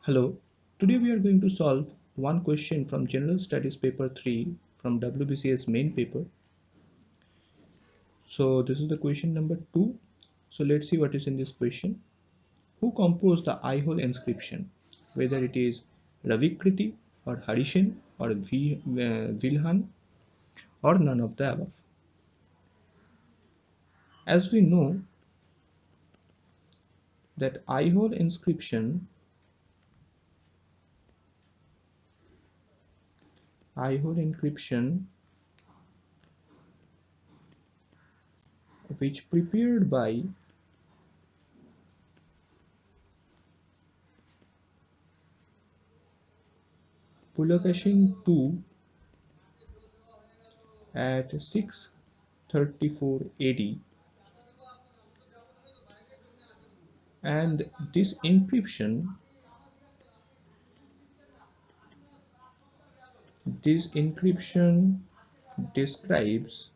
Hello, today we are going to solve one question from General Studies paper 3 from WBCS main paper. So this is the question number 2. So let's see what is in this question. Who composed the eye-hole inscription? Whether it is Ravikriti or Harishen or Vilhan or none of the above. As we know that eye-hole inscription which prepared by Pulakeshin II at 634 AD, and this encryption describes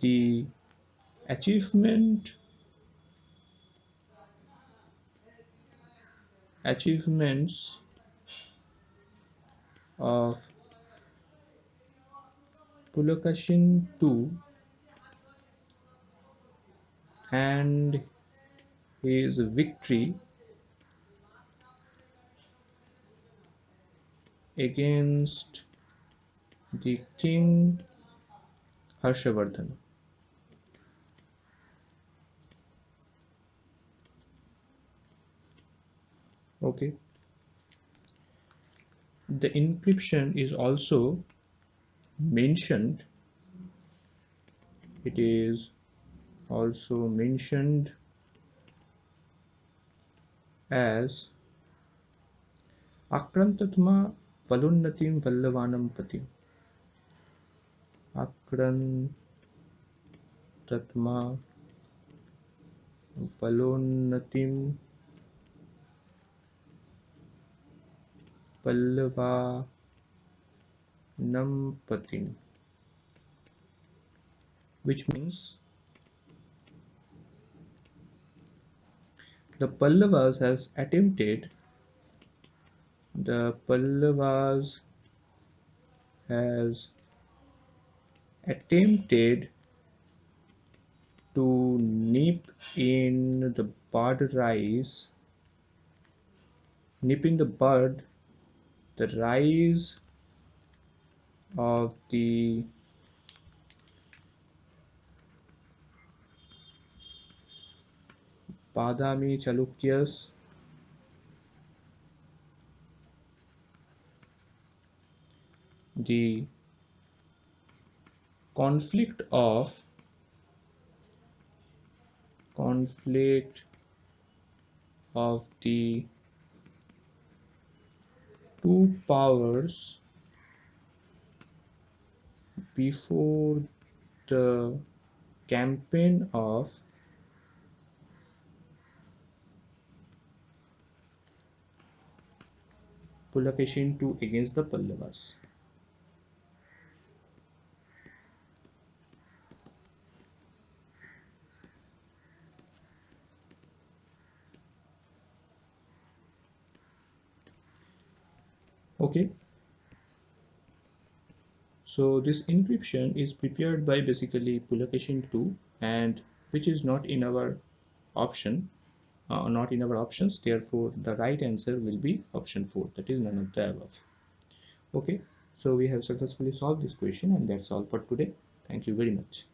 the achievements of Pulakeshin II and his victory against the king Harshavardhan. Okay, the encryption is also mentioned. It is also mentioned as Akrantatma Valunnatim Vallavanam Patim. Akrantatma Valunnatim Vallavanam Patim, which means the Pallavas has attempted to nip in the bud the rise of the Badami Chalukyas, the conflict of the two powers before the campaign of Pulakeshin II against the Pallavas. Okay, so this encryption is prepared by basically Pulakeshin II, and which is not in our options. Therefore the right answer will be option 4, that is none of the above. Okay, so we have successfully solved this question, and that's all for today. Thank you very much.